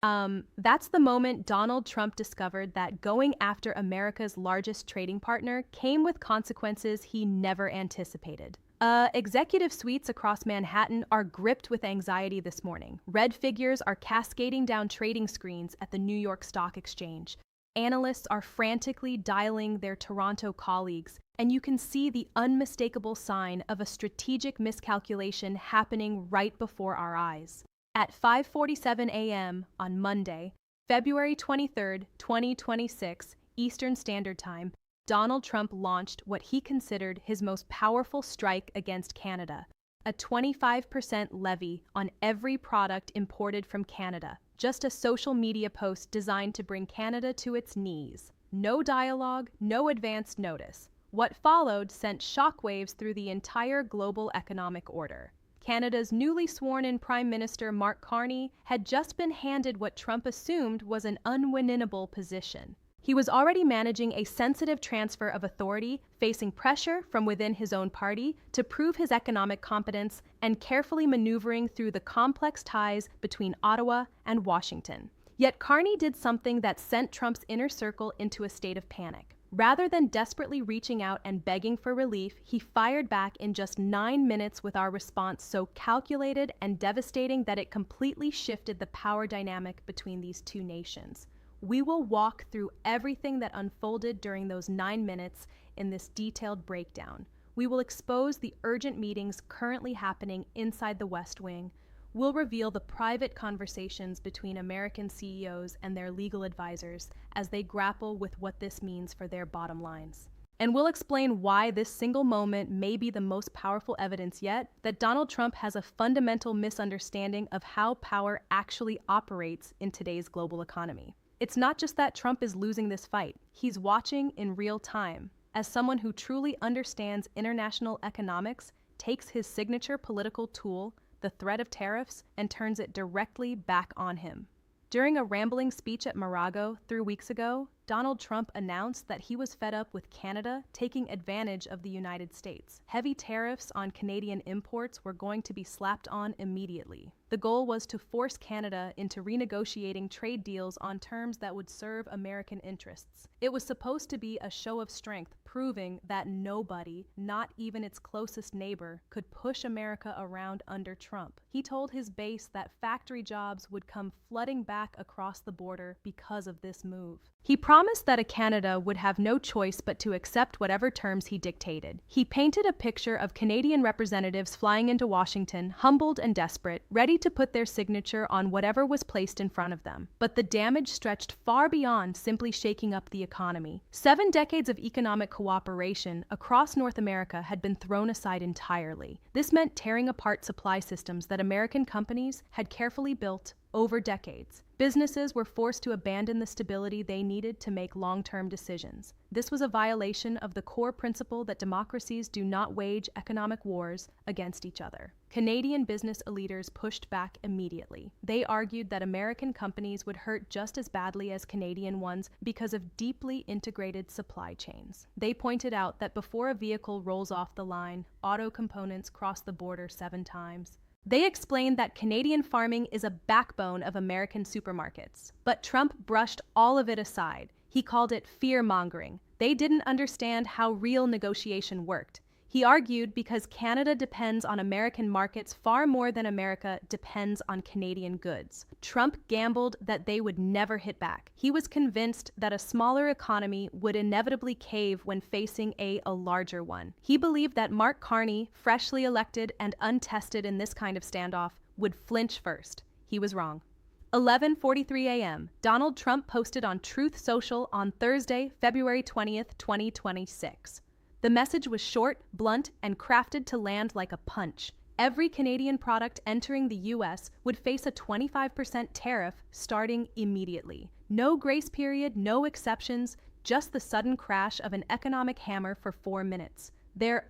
That's the moment Donald Trump discovered that going after America's largest trading partner came with consequences he never anticipated. Executive suites across Manhattan are gripped with anxiety this morning. Red figures are cascading down trading screens at the New York Stock Exchange. Analysts are frantically dialing their Toronto colleagues, and you can see the unmistakable sign of a strategic miscalculation happening right before our eyes. At 5:47 a.m. on Monday, February 23, 2026, Eastern Standard Time, Donald Trump launched what he considered his most powerful strike against Canada, a 25% levy on every product imported from Canada, just a social media post designed to bring Canada to its knees. No dialogue, no advance notice. What followed sent shockwaves through the entire global economic order. Canada's newly sworn-in Prime Minister Mark Carney had just been handed what Trump assumed was an unwinnable position. He was already managing a sensitive transfer of authority, facing pressure from within his own party to prove his economic competence and carefully maneuvering through the complex ties between Ottawa and Washington. Yet Carney did something that sent Trump's inner circle into a state of panic. Rather than desperately reaching out and begging for relief, he fired back in just 9 minutes with our response so calculated and devastating that it completely shifted the power dynamic between these two nations. We will walk through everything that unfolded during those 9 minutes in this detailed breakdown. We will expose the urgent meetings currently happening inside the West Wing. We'll reveal the private conversations between American CEOs and their legal advisors as they grapple with what this means for their bottom lines. And we'll explain why this single moment may be the most powerful evidence yet that Donald Trump has a fundamental misunderstanding of how power actually operates in today's global economy. It's not just that Trump is losing this fight. He's watching in real time. As someone who truly understands international economics, takes his signature political tool, the threat of tariffs, and turns it directly back on him. During a rambling speech at Mar-a-Lago 3 weeks ago, Donald Trump announced that he was fed up with Canada taking advantage of the United States. Heavy tariffs on Canadian imports were going to be slapped on immediately. The goal was to force Canada into renegotiating trade deals on terms that would serve American interests. It was supposed to be a show of strength, proving that nobody, not even its closest neighbor, could push America around under Trump. He told his base that factory jobs would come flooding back across the border because of this move. He promised that Canada would have no choice but to accept whatever terms he dictated. He painted a picture of Canadian representatives flying into Washington, humbled and desperate, ready to put their signature on whatever was placed in front of them. But the damage stretched far beyond simply shaking up the economy. 7 decades of economic cooperation across North America had been thrown aside entirely. This meant tearing apart supply systems that American companies had carefully built over decades. Businesses were forced to abandon the stability they needed to make long-term decisions. This was a violation of the core principle that democracies do not wage economic wars against each other. Canadian business leaders pushed back immediately. They argued that American companies would hurt just as badly as Canadian ones because of deeply integrated supply chains. They pointed out that before a vehicle rolls off the line, auto components cross the border 7 times. They explained that Canadian farming is a backbone of American supermarkets. But Trump brushed all of it aside. He called it fear-mongering. They didn't understand how real negotiation worked. He argued because Canada depends on American markets far more than America depends on Canadian goods. Trump gambled that they would never hit back. He was convinced that a smaller economy would inevitably cave when facing a larger one. He believed that Mark Carney, freshly elected and untested in this kind of standoff, would flinch first. He was wrong. 11:43 a.m. Donald Trump posted on Truth Social on Thursday, February 20th, 2026. The message was short, blunt, and crafted to land like a punch. Every Canadian product entering the U.S. would face a 25% tariff starting immediately. No grace period, no exceptions, just the sudden crash of an economic hammer for 4 minutes. Their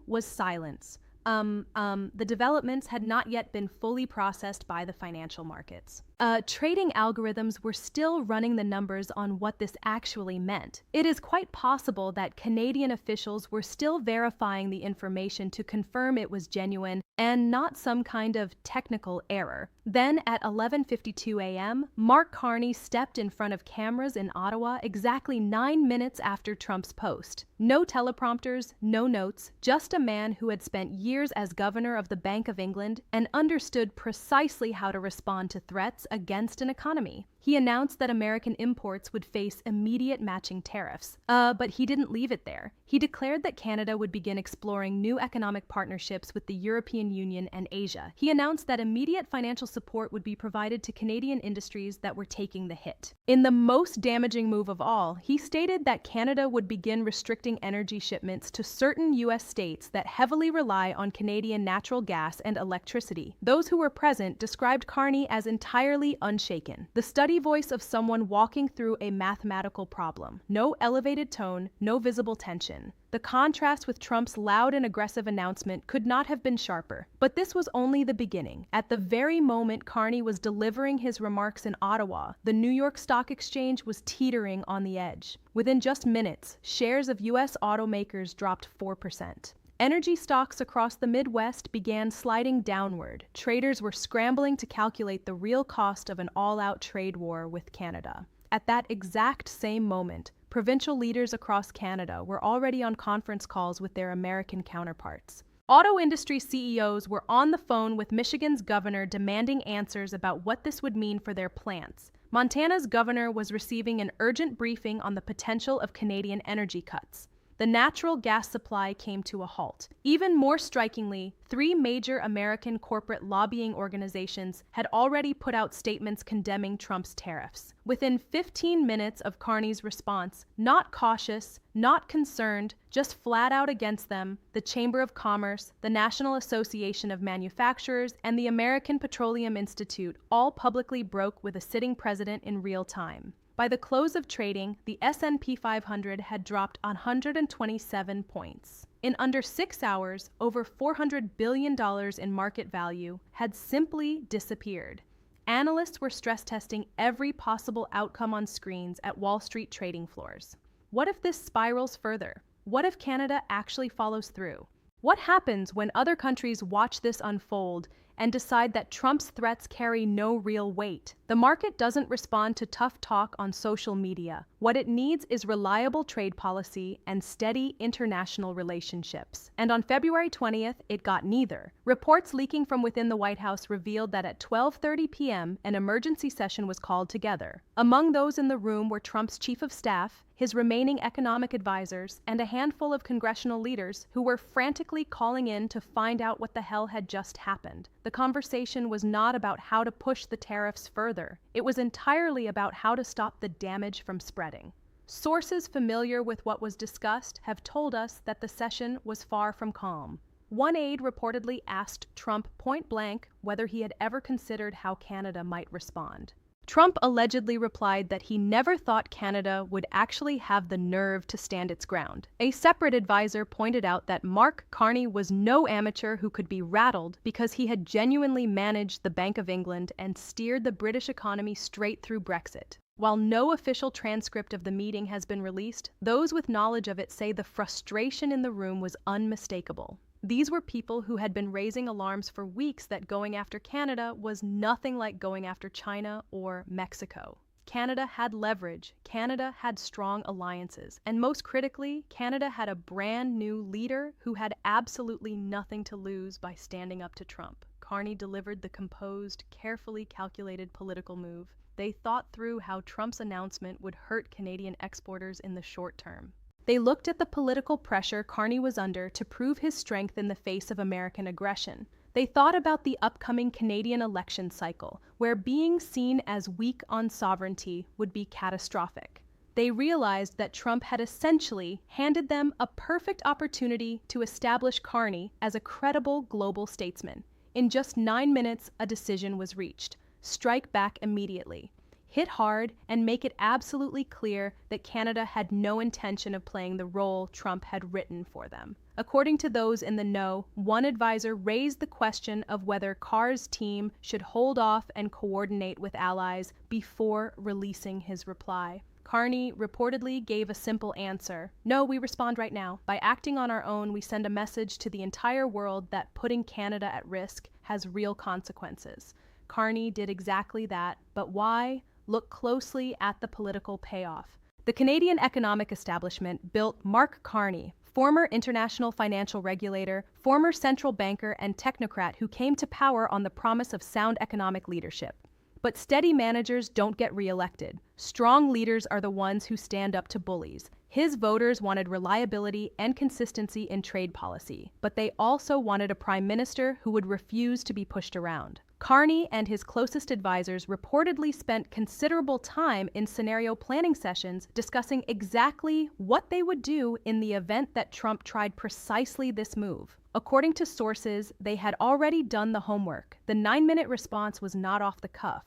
was silence. The developments had not yet been fully processed by the financial markets. Trading algorithms were still running the numbers on what this actually meant. It is quite possible that Canadian officials were still verifying the information to confirm it was genuine and not some kind of technical error. Then at 11:52 a.m., Mark Carney stepped in front of cameras in Ottawa exactly 9 minutes after Trump's post. No teleprompters, no notes, just a man who had spent years as governor of the Bank of England and understood precisely how to respond to threats against an economy. He announced that American imports would face immediate matching tariffs. But he didn't leave it there. He declared that Canada would begin exploring new economic partnerships with the European Union and Asia. He announced that immediate financial support would be provided to Canadian industries that were taking the hit. In the most damaging move of all, he stated that Canada would begin restricting energy shipments to certain U.S. states that heavily rely on Canadian natural gas and electricity. Those who were present described Carney as entirely unshaken. The study voice of someone walking through a mathematical problem. No elevated tone, no visible tension. The contrast with Trump's loud and aggressive announcement could not have been sharper. But this was only the beginning. At the very moment Carney was delivering his remarks in Ottawa, the New York Stock Exchange was teetering on the edge. Within just minutes, shares of U.S. automakers dropped 4%. Energy stocks across the Midwest began sliding downward. Traders were scrambling to calculate the real cost of an all-out trade war with Canada. At that exact same moment, provincial leaders across Canada were already on conference calls with their American counterparts. Auto industry CEOs were on the phone with Michigan's governor demanding answers about what this would mean for their plants. Montana's governor was receiving an urgent briefing on the potential of Canadian energy cuts. The natural gas supply came to a halt. Even more strikingly, 3 major American corporate lobbying organizations had already put out statements condemning Trump's tariffs. Within 15 minutes of Carney's response, not cautious, not concerned, just flat out against them, the Chamber of Commerce, the National Association of Manufacturers, and the American Petroleum Institute all publicly broke with a sitting president in real time. By the close of trading, the S&P 500 had dropped 127 points. In under 6 hours, over $400 billion in market value had simply disappeared. Analysts were stress testing every possible outcome on screens at Wall Street trading floors. What if this spirals further? What if Canada actually follows through? What happens when other countries watch this unfold and decide that Trump's threats carry no real weight? The market doesn't respond to tough talk on social media. What it needs is reliable trade policy and steady international relationships. And on February 20th, it got neither. Reports leaking from within the White House revealed that at 12:30 p.m., an emergency session was called together. Among those in the room were Trump's chief of staff, his remaining economic advisors, and a handful of congressional leaders who were frantically calling in to find out what the hell had just happened. The conversation was not about how to push the tariffs further. It was entirely about how to stop the damage from spreading. Sources familiar with what was discussed have told us that the session was far from calm. One aide reportedly asked Trump point blank whether he had ever considered how Canada might respond. Trump allegedly replied that he never thought Canada would actually have the nerve to stand its ground. A separate advisor pointed out that Mark Carney was no amateur who could be rattled because he had genuinely managed the Bank of England and steered the British economy straight through Brexit. While no official transcript of the meeting has been released, those with knowledge of it say the frustration in the room was unmistakable. These were people who had been raising alarms for weeks that going after Canada was nothing like going after China or Mexico. Canada had leverage, Canada had strong alliances, and most critically, Canada had a brand new leader who had absolutely nothing to lose by standing up to Trump. Carney delivered the composed, carefully calculated political move. They thought through how Trump's announcement would hurt Canadian exporters in the short term. They looked at the political pressure Carney was under to prove his strength in the face of American aggression. They thought about the upcoming Canadian election cycle, where being seen as weak on sovereignty would be catastrophic. They realized that Trump had essentially handed them a perfect opportunity to establish Carney as a credible global statesman. In just 9 minutes, a decision was reached. Strike back immediately. hit hard, and make it absolutely clear that Canada had no intention of playing the role Trump had written for them. According to those in the know, one advisor raised the question of whether Carr's team should hold off and coordinate with allies before releasing his reply. Carney reportedly gave a simple answer. No, we respond right now. By acting on our own, we send a message to the entire world that putting Canada at risk has real consequences. Carney did exactly that, but why? Look closely at the political payoff. The Canadian economic establishment built Mark Carney, former international financial regulator, former central banker, and technocrat who came to power on the promise of sound economic leadership. But steady managers don't get reelected. Strong leaders are the ones who stand up to bullies. His voters wanted reliability and consistency in trade policy, but they also wanted a prime minister who would refuse to be pushed around. Carney and his closest advisors reportedly spent considerable time in scenario planning sessions discussing exactly what they would do in the event that Trump tried precisely this move. According to sources, they had already done the homework. The 9-minute response was not off the cuff.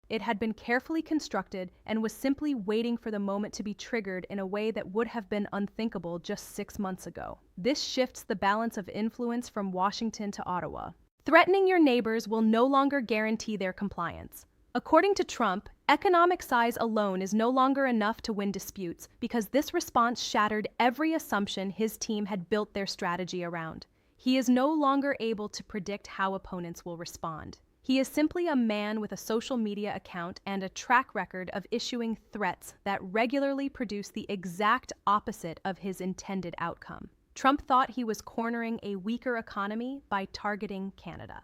It had been carefully constructed and was simply waiting for the moment to be triggered in a way that would have been unthinkable just 6 months ago. This shifts the balance of influence from Washington to Ottawa. Threatening your neighbors will no longer guarantee their compliance. According to Trump, economic size alone is no longer enough to win disputes because this response shattered every assumption his team had built their strategy around. He is no longer able to predict how opponents will respond. He is simply a man with a social media account and a track record of issuing threats that regularly produce the exact opposite of his intended outcome. Trump thought he was cornering a weaker economy by targeting Canada.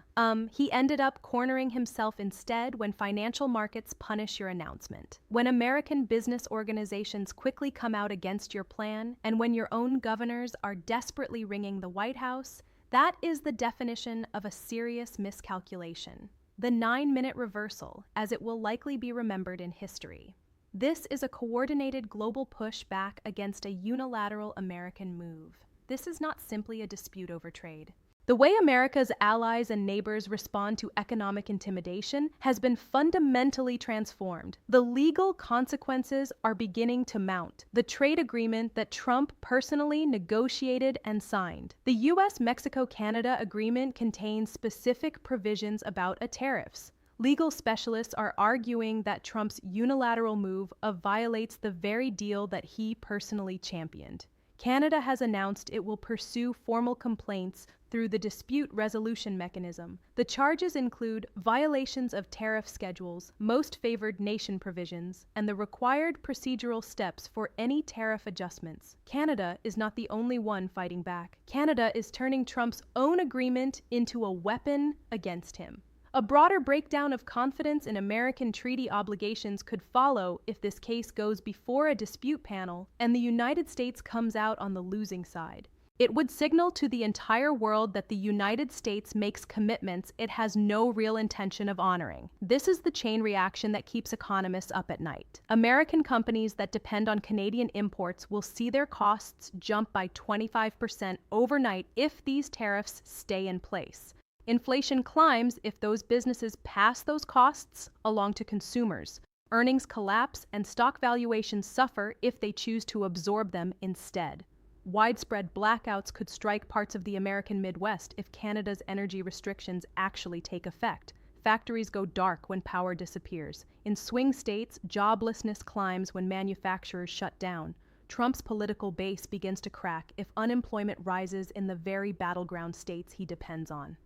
He ended up cornering himself instead when financial markets punish your announcement, when American business organizations quickly come out against your plan, and when your own governors are desperately ringing the White House. That is the definition of a serious miscalculation. The 9-minute reversal, as it will likely be remembered in history. This is a coordinated global push back against a unilateral American move. This is not simply a dispute over trade. The way America's allies and neighbors respond to economic intimidation has been fundamentally transformed. The legal consequences are beginning to mount. The trade agreement that Trump personally negotiated and signed. The US-Mexico-Canada agreement contains specific provisions about tariffs. Legal specialists are arguing that Trump's unilateral move violates the very deal that he personally championed. Canada has announced it will pursue formal complaints through the dispute resolution mechanism. The charges include violations of tariff schedules, most favored nation provisions, and the required procedural steps for any tariff adjustments. Canada is not the only one fighting back. Canada is turning Trump's own agreement into a weapon against him. A broader breakdown of confidence in American treaty obligations could follow if this case goes before a dispute panel and the United States comes out on the losing side. It would signal to the entire world that the United States makes commitments it has no real intention of honoring. This is the chain reaction that keeps economists up at night. American companies that depend on Canadian imports will see their costs jump by 25% overnight if these tariffs stay in place. Inflation climbs if those businesses pass those costs along to consumers. Earnings collapse and stock valuations suffer if they choose to absorb them instead. Widespread blackouts could strike parts of the American Midwest if Canada's energy restrictions actually take effect. Factories go dark when power disappears. In swing states, joblessness climbs when manufacturers shut down. Trump's political base begins to crack if unemployment rises in the very battleground states he depends on.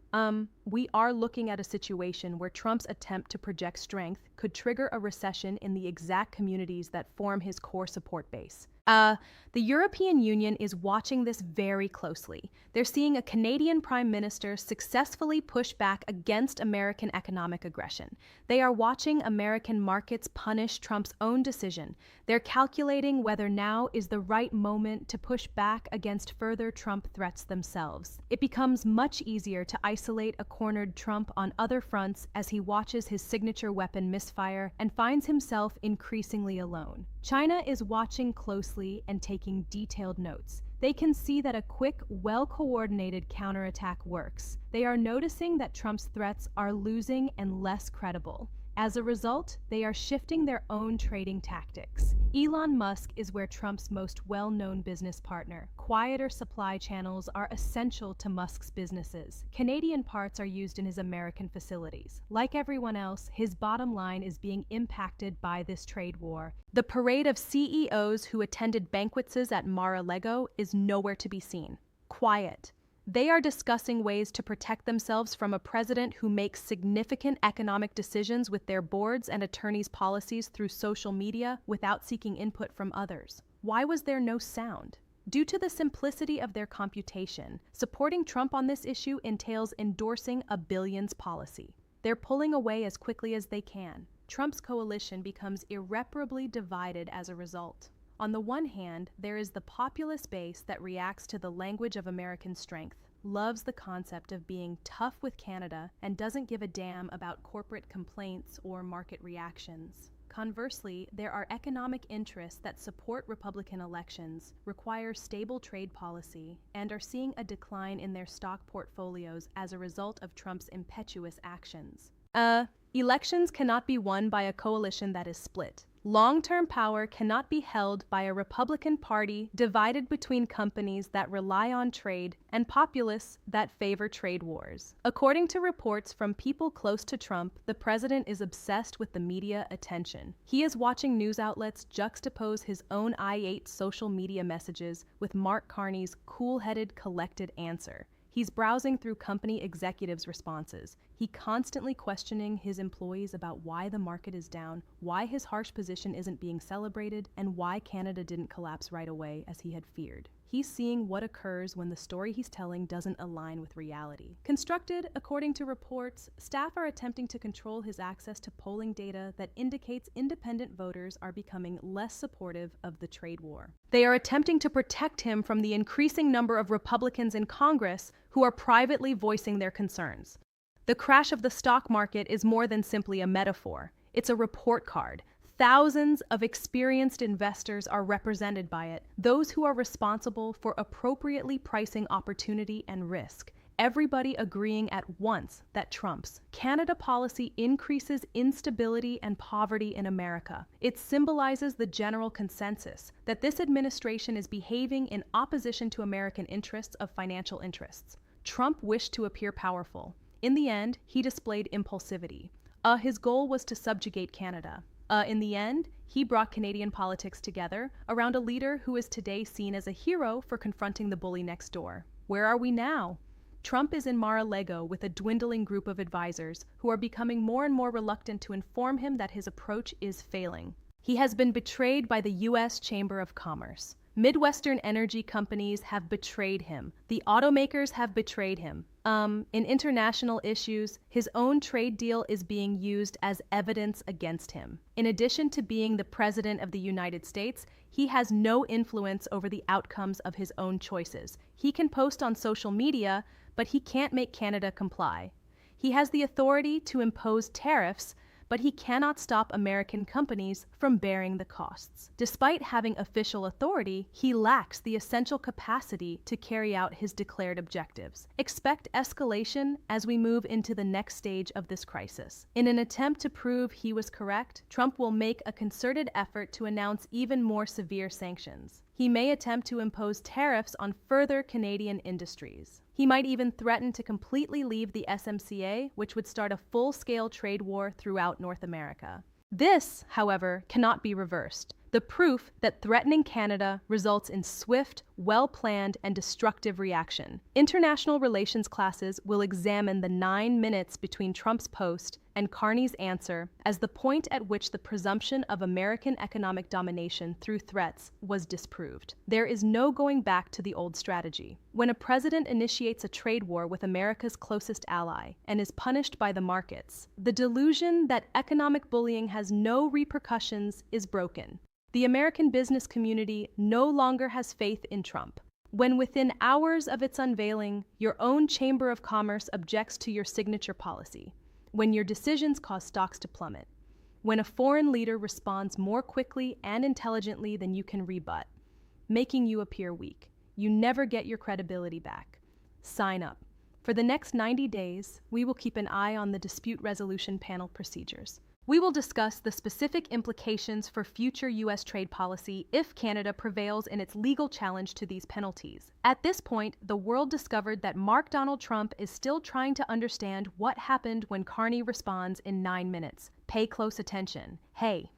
We are looking at a situation where Trump's attempt to project strength could trigger a recession in the exact communities that form his core support base. The European Union is watching this very closely. They're seeing a Canadian Prime Minister successfully push back against American economic aggression. They are watching American markets punish Trump's own decision. They're calculating whether now is the right moment to push back against further Trump threats themselves. It becomes much easier to isolate a cornered Trump on other fronts as he watches his signature weapon misfire and finds himself increasingly alone. China is watching closely and taking detailed notes. They can see that a quick, well-coordinated counterattack works. They are noticing that Trump's threats are losing and less credible. As a result, they are shifting their own trading tactics. Elon Musk is where Trump's most well-known business partner. Quieter supply channels are essential to Musk's businesses. Canadian parts are used in his American facilities. Like everyone else, his bottom line is being impacted by this trade war. The parade of CEOs who attended banquets at Mar-a-Lago is nowhere to be seen. Quiet. They are discussing ways to protect themselves from a president who makes significant economic decisions with their boards and attorneys' policies through social media without seeking input from others. Why was there no sound? Due to the simplicity of their computation, supporting Trump on this issue entails endorsing a billions policy. They're pulling away as quickly as they can. Trump's coalition becomes irreparably divided as a result. On the one hand, there is the populist base that reacts to the language of American strength, loves the concept of being tough with Canada, and doesn't give a damn about corporate complaints or market reactions. Conversely, there are economic interests that support Republican elections, require stable trade policy, and are seeing a decline in their stock portfolios as a result of Trump's impetuous actions. Elections cannot be won by a coalition that is split. Long-term power cannot be held by a Republican Party divided between companies that rely on trade and populists that favor trade wars. According to reports from people close to Trump, the president is obsessed with the media attention. He is watching news outlets juxtapose his own I-8 social media messages with Mark Carney's cool-headed, collected answer. He's browsing through company executives' responses. He constantly questioning his employees about why the market is down, why his harsh position isn't being celebrated, and why Canada didn't collapse right away as he had feared. He's seeing what occurs when the story he's telling doesn't align with reality. Constructed, according to reports, staff are attempting to control his access to polling data that indicates independent voters are becoming less supportive of the trade war. They are attempting to protect him from the increasing number of Republicans in Congress who are privately voicing their concerns. The crash of the stock market is more than simply a metaphor. It's a report card. Thousands of experienced investors are represented by it, those who are responsible for appropriately pricing opportunity and risk. Everybody agreeing at once that Trump's Canada policy increases instability and poverty in America. It symbolizes the general consensus that this administration is behaving in opposition to American interests of financial interests. Trump wished to appear powerful. In the end, he displayed impulsivity. His goal was to subjugate Canada. In the end, he brought Canadian politics together around a leader who is today seen as a hero for confronting the bully next door. Where are we now? Trump is in Mar-a-Lago with a dwindling group of advisors who are becoming more and more reluctant to inform him that his approach is failing. He has been betrayed by the U.S. Chamber of Commerce. Midwestern energy companies have betrayed him. The automakers have betrayed him. In international issues, his own trade deal is being used as evidence against him. In addition to being the President of the United States, he has no influence over the outcomes of his own choices. He can post on social media, but he can't make Canada comply. He has the authority to impose tariffs, but he cannot stop American companies from bearing the costs. Despite having official authority, he lacks the essential capacity to carry out his declared objectives. Expect escalation as we move into the next stage of this crisis. In an attempt to prove he was correct, Trump will make a concerted effort to announce even more severe sanctions. He may attempt to impose tariffs on further Canadian industries. He might even threaten to completely leave the SMCA, which would start a full-scale trade war throughout North America. This, however, cannot be reversed. The proof that threatening Canada results in swift, well-planned, and destructive reaction. International relations classes will examine the 9 minutes between Trump's post and Carney's answer as the point at which the presumption of American economic domination through threats was disproved. There is no going back to the old strategy. When a president initiates a trade war with America's closest ally and is punished by the markets, the delusion that economic bullying has no repercussions is broken. The American business community no longer has faith in Trump. When within hours of its unveiling, your own Chamber of Commerce objects to your signature policy, when your decisions cause stocks to plummet, when a foreign leader responds more quickly and intelligently than you can rebut, making you appear weak, you never get your credibility back. Sign up. For the next 90 days, we will keep an eye on the dispute resolution panel procedures. We will discuss the specific implications for future U.S. trade policy if Canada prevails in its legal challenge to these penalties. At this point, the world discovered that Mark Donald Trump is still trying to understand what happened when Carney responds in 9 minutes. Pay close attention. Hey,